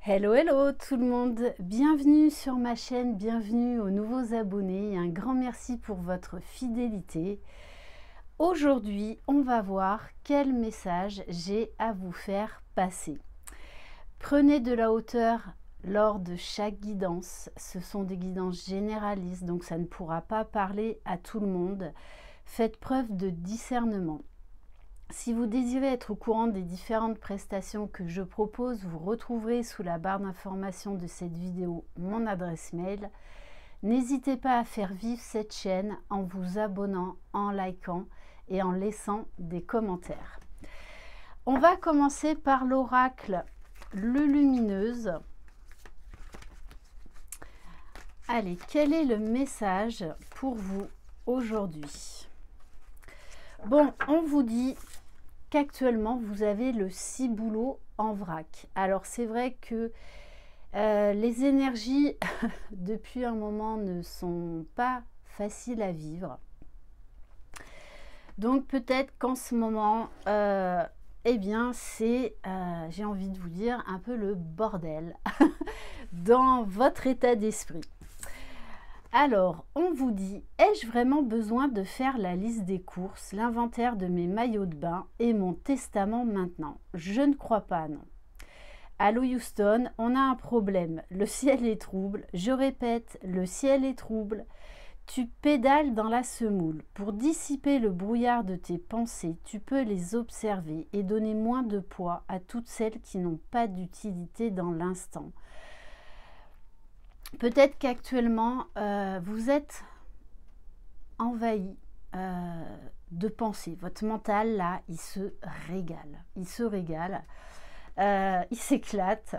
Hello, hello tout le monde, bienvenue sur ma chaîne, bienvenue aux nouveaux abonnés et un grand merci pour votre fidélité. Aujourd'hui, on va voir quel message j'ai à vous faire passer. Prenez de la hauteur lors de chaque guidance, ce sont des guidances généralistes, donc ça ne pourra pas parler à tout le monde. Faites preuve de discernement. Si vous désirez être au courant des différentes prestations que je propose, vous retrouverez sous la barre d'information de cette vidéo mon adresse mail. N'hésitez pas à faire vivre cette chaîne en vous abonnant, en likant et en laissant des commentaires. On va commencer par l'oracle Le Lumineuse. Allez, quel est le message pour vous aujourd'hui? Bon, on vous dit qu'actuellement, vous avez le ciboulot en vrac. Alors, c'est vrai que les énergies, depuis un moment, ne sont pas faciles à vivre. Donc, peut-être qu'en ce moment, eh bien, c'est, j'ai envie de vous dire, un peu le bordel dans votre état d'esprit. Alors, on vous dit, ai-je vraiment besoin de faire la liste des courses, l'inventaire de mes maillots de bain et mon testament maintenant? Je ne crois pas, non. Allô Houston, on a un problème, le ciel est trouble, je répète, le ciel est trouble. Tu pédales dans la semoule. Pour dissiper le brouillard de tes pensées, tu peux les observer et donner moins de poids à toutes celles qui n'ont pas d'utilité dans l'instant. Peut-être qu'actuellement, vous êtes envahi de pensées. Votre mental, là, il se régale. Il se régale. Il s'éclate.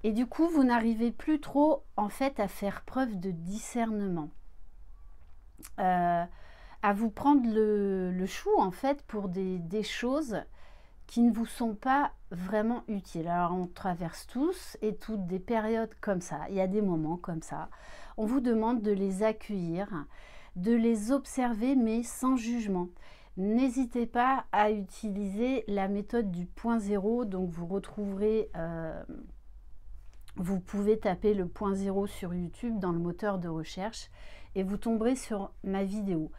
Et du coup, vous n'arrivez plus trop, en fait, à faire preuve de discernement. À vous prendre le chou, en fait, pour des choses qui ne vous sont pas vraiment utiles. Alors, on traverse tous et toutes des périodes comme ça. Il y a des moments comme ça. On vous demande de les accueillir, de les observer, mais sans jugement. N'hésitez pas à utiliser la méthode du point zéro. Donc, vous retrouverez, vous pouvez taper le point zéro sur YouTube dans le moteur de recherche et vous tomberez sur ma vidéo.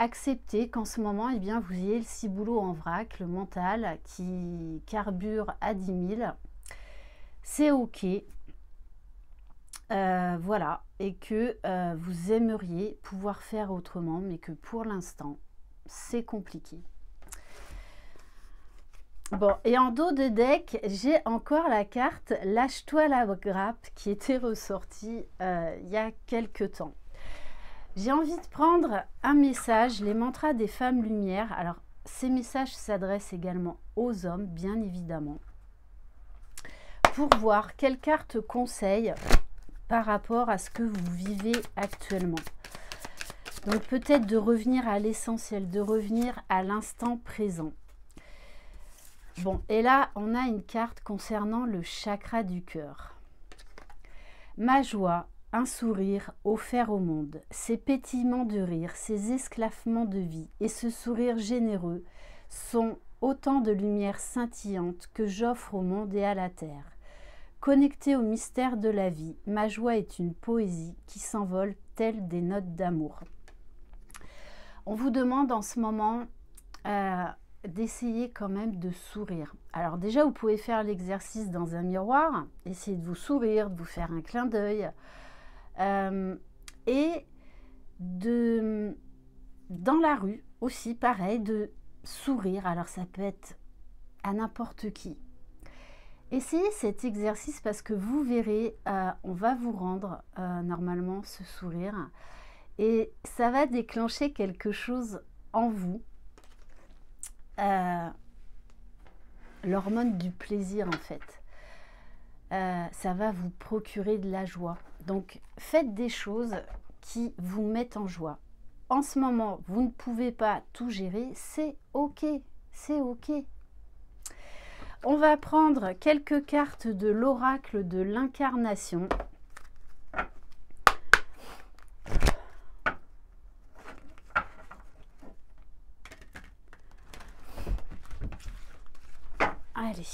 Acceptez qu'en ce moment, eh bien, vous ayez le ciboulot en vrac, le mental qui carbure à 10 000. C'est OK. Voilà. Et que vous aimeriez pouvoir faire autrement, mais que pour l'instant, c'est compliqué. Bon, et en dos de deck, j'ai encore la carte « Lâche-toi la grappe » qui était ressortie il y a quelques temps. J'ai envie de prendre un message, les mantras des femmes lumière. Alors, ces messages s'adressent également aux hommes, bien évidemment. Pour voir quelle carte conseille par rapport à ce que vous vivez actuellement. Donc, peut-être de revenir à l'essentiel, de revenir à l'instant présent. Bon, et là, on a une carte concernant le chakra du cœur. Ma joie. Un sourire offert au monde, ces pétillements de rire, ces esclaffements de vie et ce sourire généreux sont autant de lumière scintillante que j'offre au monde et à la terre. Connectée au mystère de la vie, ma joie est une poésie qui s'envole telle des notes d'amour. On vous demande en ce moment d'essayer quand même de sourire. Alors déjà, vous pouvez faire l'exercice dans un miroir, essayer de vous sourire, de vous faire un clin d'œil. Et dans la rue aussi, pareil, de sourire. Alors ça peut être à n'importe qui. Essayez cet exercice parce que vous verrez, on va vous rendre normalement ce sourire et ça va déclencher quelque chose en vous. L'hormone du plaisir en fait. Ça va vous procurer de la joie. Donc, faites des choses qui vous mettent en joie. En ce moment, vous ne pouvez pas tout gérer, c'est OK. C'est OK. On va prendre quelques cartes de l'oracle de l'incarnation. Allez.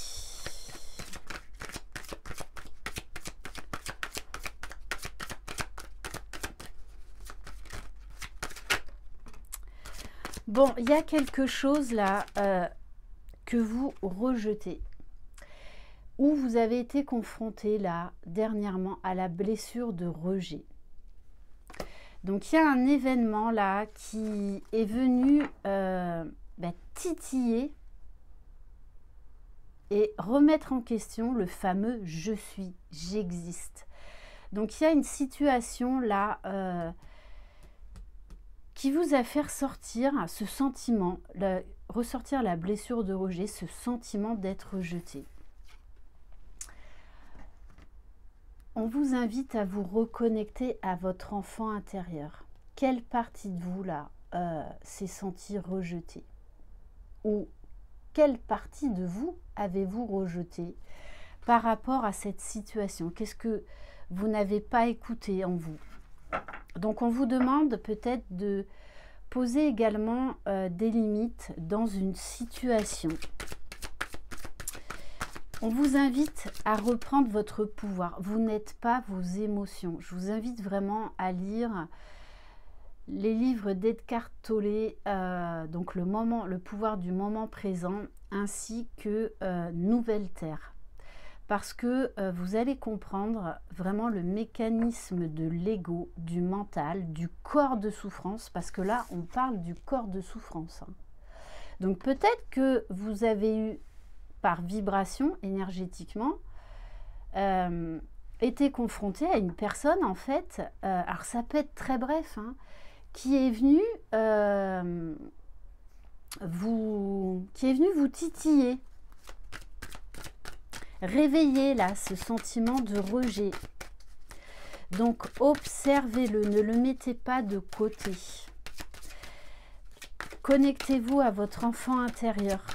Bon, il y a quelque chose là que vous rejetez. Ou vous avez été confronté là, dernièrement, à la blessure de rejet. Donc, il y a un événement là qui est venu titiller et remettre en question le fameux « je suis »,« j'existe ». Donc, il y a une situation là qui vous a fait ressortir ce sentiment, ressortir la blessure de rejet, ce sentiment d'être rejeté. On vous invite à vous reconnecter à votre enfant intérieur. Quelle partie de vous là s'est sentie rejetée? Ou quelle partie de vous avez-vous rejeté par rapport à cette situation? Qu'est-ce que vous n'avez pas écouté en vous? Donc on vous demande peut-être de poser également des limites dans une situation. On vous invite à reprendre votre pouvoir. Vous n'êtes pas vos émotions. Je vous invite vraiment à lire les livres d'Eckhart Tolle, donc le pouvoir du moment présent, ainsi que Nouvelle Terre. Parce que vous allez comprendre vraiment le mécanisme de l'ego, du mental, du corps de souffrance, parce que là, on parle du corps de souffrance. Donc peut-être que vous avez eu, par vibration énergétiquement, été confronté à une personne, en fait, alors ça peut être très bref, hein, qui est venue vous titiller. Réveillez là ce sentiment de rejet. Donc observez-le, ne le mettez pas de côté. Connectez-vous à votre enfant intérieur.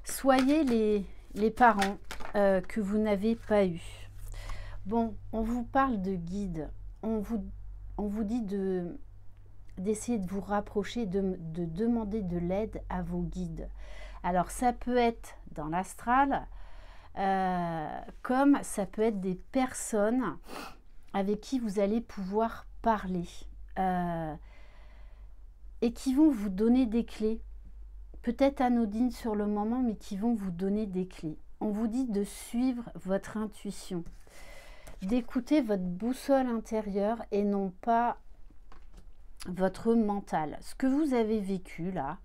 Soyez les parents que vous n'avez pas eu. Bon, on vous parle de guide. On vous dit d'essayer de vous rapprocher, de demander de l'aide à vos guides. Alors, ça peut être dans l'astral, comme ça peut être des personnes avec qui vous allez pouvoir parler et qui vont vous donner des clés, peut-être anodines sur le moment, mais qui vont vous donner des clés. On vous dit de suivre votre intuition, d'écouter votre boussole intérieure et non pas votre mental. Ce que vous avez vécu là,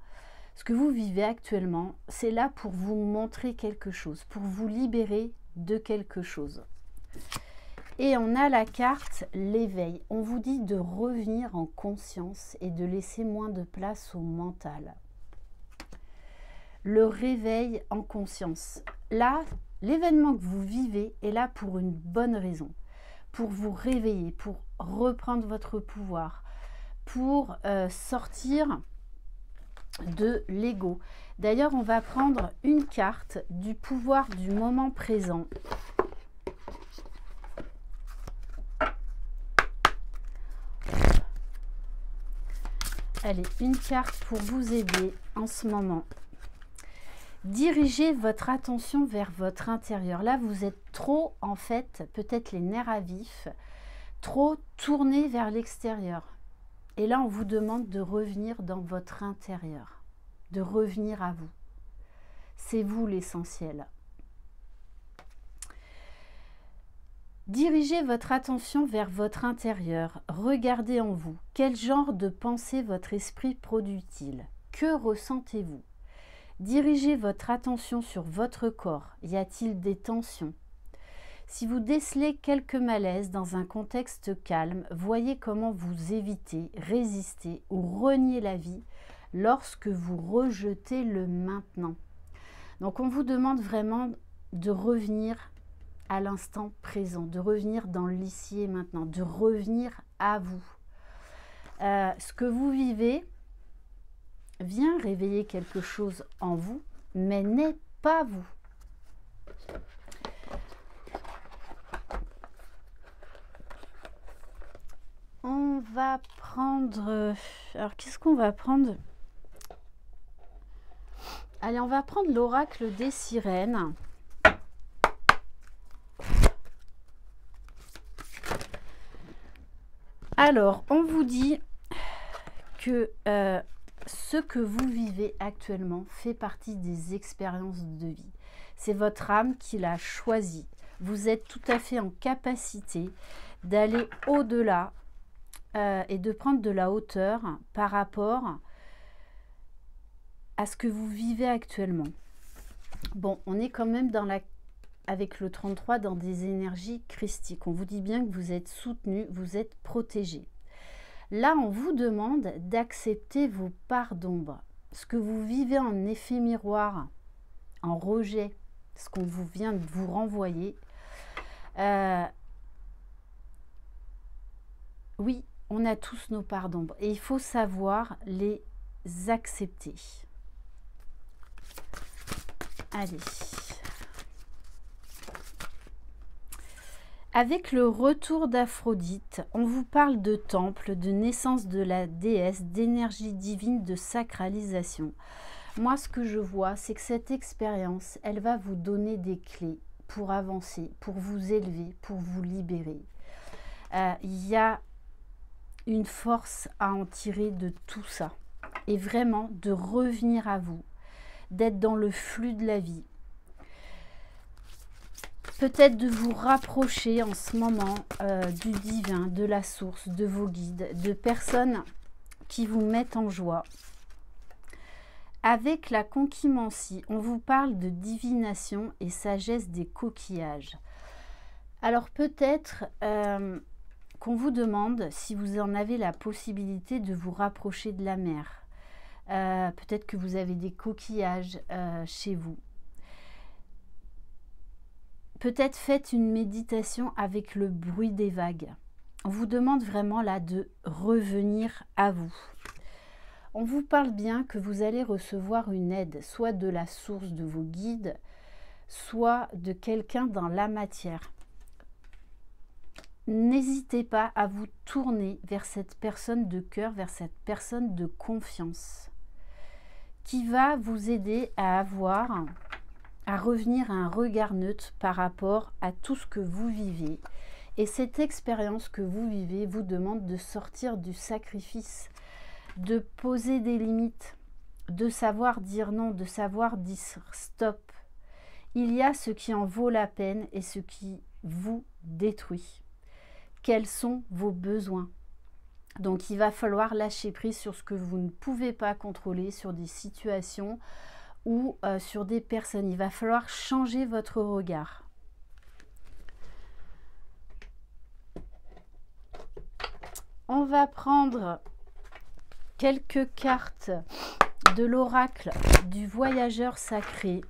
ce que vous vivez actuellement, c'est là pour vous montrer quelque chose, pour vous libérer de quelque chose. Et on a la carte l'éveil. On vous dit de revenir en conscience et de laisser moins de place au mental. Le réveil en conscience. Là, l'événement que vous vivez est là pour une bonne raison. Pour vous réveiller, pour reprendre votre pouvoir, pour sortir de l'ego. D'ailleurs, on va prendre une carte du pouvoir du moment présent. Allez, une carte pour vous aider en ce moment. Dirigez votre attention vers votre intérieur. Là, vous êtes trop, en fait, peut-être les nerfs à vif, trop tourné vers l'extérieur. Et là, on vous demande de revenir dans votre intérieur, de revenir à vous. C'est vous l'essentiel. Dirigez votre attention vers votre intérieur. Regardez en vous. Quel genre de pensée votre esprit produit-il? Que ressentez-vous? Dirigez votre attention sur votre corps. Y a-t-il des tensions? Si vous décelez quelques malaises dans un contexte calme, voyez comment vous évitez, résistez ou reniez la vie lorsque vous rejetez le maintenant. Donc on vous demande vraiment de revenir à l'instant présent, de revenir dans l'ici et maintenant, de revenir à vous. Ce que vous vivez vient réveiller quelque chose en vous, mais n'est pas vous. On va prendre... Alors, qu'est-ce qu'on va prendre? Allez, on va prendre l'oracle des sirènes. Alors, on vous dit que ce que vous vivez actuellement fait partie des expériences de vie. C'est votre âme qui l'a choisi. Vous êtes tout à fait en capacité d'aller au-delà et de prendre de la hauteur par rapport à ce que vous vivez actuellement. Bon, on est quand même avec le 33 dans des énergies christiques. On vous dit bien que vous êtes soutenu, vous êtes protégé. Là, on vous demande d'accepter vos parts d'ombre. Ce que vous vivez en effet miroir, en rejet, ce qu'on vous vient de vous renvoyer. Oui, on a tous nos parts d'ombre et il faut savoir les accepter. Allez. Avec le retour d'Aphrodite, on vous parle de temple, de naissance de la déesse, d'énergie divine, de sacralisation. Moi, ce que je vois, c'est que cette expérience, elle va vous donner des clés pour avancer, pour vous élever, pour vous libérer. Il y a une force à en tirer de tout ça. Et vraiment, de revenir à vous, d'être dans le flux de la vie. Peut-être de vous rapprocher en ce moment du divin, de la source, de vos guides, de personnes qui vous mettent en joie. Avec la conchimancie, on vous parle de divination et sagesse des coquillages. Alors peut-être qu'on vous demande si vous en avez la possibilité de vous rapprocher de la mer. Peut-être que vous avez des coquillages chez vous. Peut-être faites une méditation avec le bruit des vagues. On vous demande vraiment là de revenir à vous. On vous parle bien que vous allez recevoir une aide, soit de la source de vos guides, soit de quelqu'un dans la matière. N'hésitez pas à vous tourner vers cette personne de cœur, vers cette personne de confiance, qui va vous aider à revenir à un regard neutre par rapport à tout ce que vous vivez. Et cette expérience que vous vivez vous demande de sortir du sacrifice, de poser des limites, de savoir dire non, de savoir dire stop. Il y a ce qui en vaut la peine et ce qui vous détruit. Quels sont vos besoins? Donc il va falloir lâcher prise sur ce que vous ne pouvez pas contrôler, sur des situations ou sur des personnes. Il va falloir changer votre regard. On va prendre quelques cartes de l'oracle du voyageur sacré.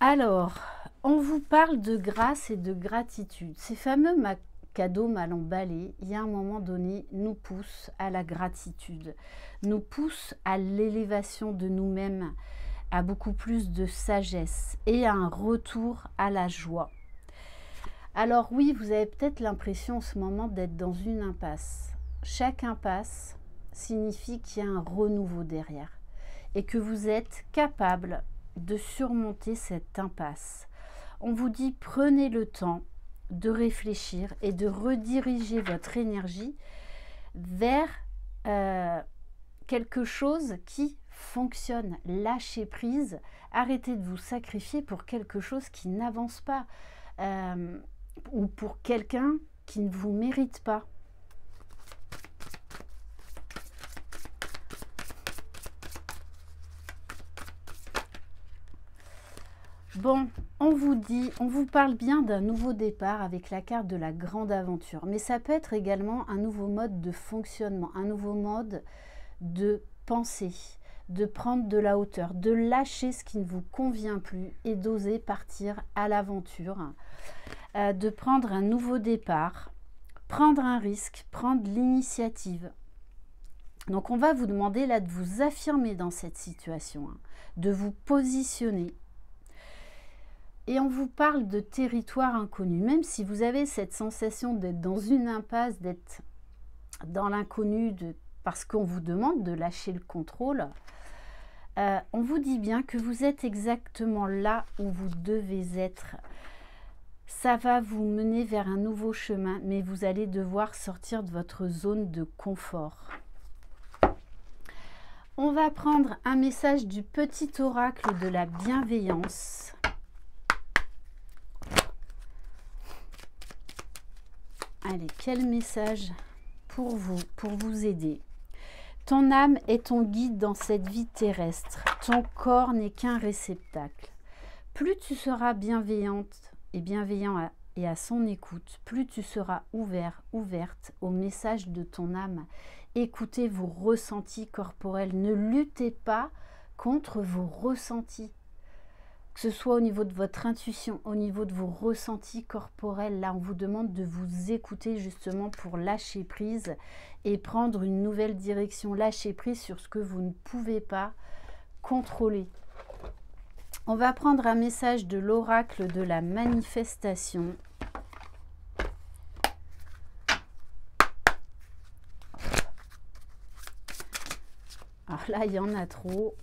Alors, on vous parle de grâce et de gratitude. Ces fameux cadeaux mal emballés, il y a un moment donné, nous poussent à la gratitude, nous poussent à l'élévation de nous-mêmes, à beaucoup plus de sagesse et à un retour à la joie. Alors oui, vous avez peut-être l'impression en ce moment d'être dans une impasse. Chaque impasse signifie qu'il y a un renouveau derrière et que vous êtes capable de surmonter cette impasse. On vous dit prenez le temps de réfléchir et de rediriger votre énergie vers quelque chose qui fonctionne. Lâchez prise, arrêtez de vous sacrifier pour quelque chose qui n'avance pas ou pour quelqu'un qui ne vous mérite pas. Bon, on vous parle bien d'un nouveau départ avec la carte de la grande aventure. Mais ça peut être également un nouveau mode de fonctionnement, un nouveau mode de pensée, de prendre de la hauteur, de lâcher ce qui ne vous convient plus et d'oser partir à l'aventure, de prendre un nouveau départ, prendre un risque, prendre l'initiative. Donc on va vous demander là de vous affirmer dans cette situation, de vous positionner. Et on vous parle de territoire inconnu, même si vous avez cette sensation d'être dans une impasse, d'être dans l'inconnu, de parce qu'on vous demande de lâcher le contrôle. On vous dit bien que vous êtes exactement là où vous devez être. Ça va vous mener vers un nouveau chemin, mais vous allez devoir sortir de votre zone de confort. On va prendre un message du petit oracle de la bienveillance. Allez, quel message pour vous aider? Ton âme est ton guide dans cette vie terrestre. Ton corps n'est qu'un réceptacle. Plus tu seras bienveillante et bienveillant et à son écoute, plus tu seras ouverte au message de ton âme. Écoutez vos ressentis corporels. Ne luttez pas contre vos ressentis. Que ce soit au niveau de votre intuition, au niveau de vos ressentis corporels. Là, on vous demande de vous écouter justement pour lâcher prise et prendre une nouvelle direction. Lâcher prise sur ce que vous ne pouvez pas contrôler. On va prendre un message de l'oracle de la manifestation. Alors là, il y en a trop.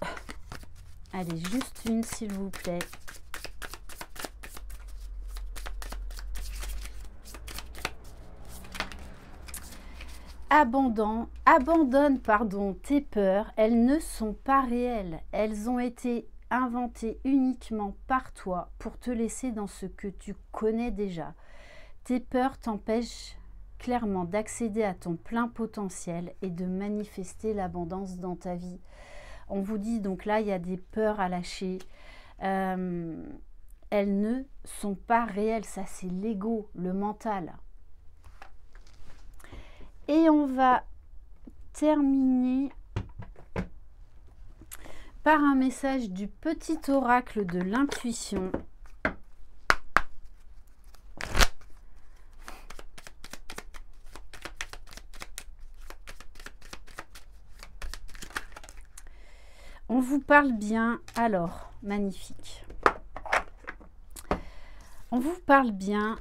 Allez, juste une, s'il vous plaît. Abandonne tes peurs. Elles ne sont pas réelles. Elles ont été inventées uniquement par toi pour te laisser dans ce que tu connais déjà. Tes peurs t'empêchent clairement d'accéder à ton plein potentiel et de manifester l'abondance dans ta vie. On vous dit donc là, il y a des peurs à lâcher. Elles ne sont pas réelles. Ça, c'est l'ego, le mental. Et on va terminer par un message du petit oracle de l'intuition. On vous parle bien, alors, magnifique. On vous parle bien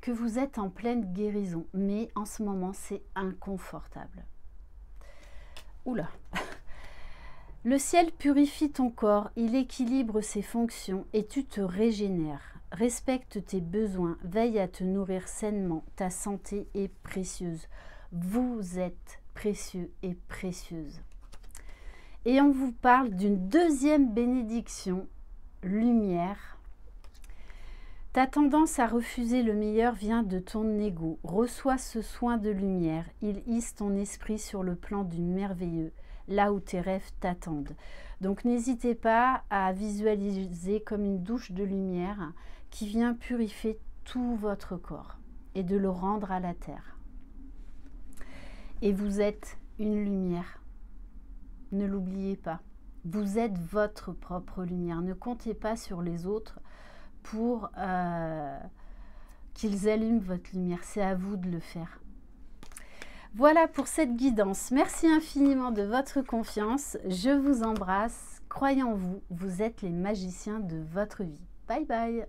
que vous êtes en pleine guérison, mais en ce moment, c'est inconfortable. Oula. Le ciel purifie ton corps, il équilibre ses fonctions et tu te régénères. Respecte tes besoins, veille à te nourrir sainement, ta santé est précieuse. Vous êtes précieux et précieuse. Et on vous parle d'une deuxième bénédiction, lumière. Ta tendance à refuser le meilleur vient de ton ego. Reçois ce soin de lumière. Il hisse ton esprit sur le plan du merveilleux, là où tes rêves t'attendent. Donc n'hésitez pas à visualiser comme une douche de lumière qui vient purifier tout votre corps et de le rendre à la terre. Et vous êtes une lumière. Ne l'oubliez pas, vous êtes votre propre lumière. Ne comptez pas sur les autres pour qu'ils allument votre lumière. C'est à vous de le faire. Voilà pour cette guidance. Merci infiniment de votre confiance. Je vous embrasse. Croyez en vous, vous êtes les magiciens de votre vie. Bye bye.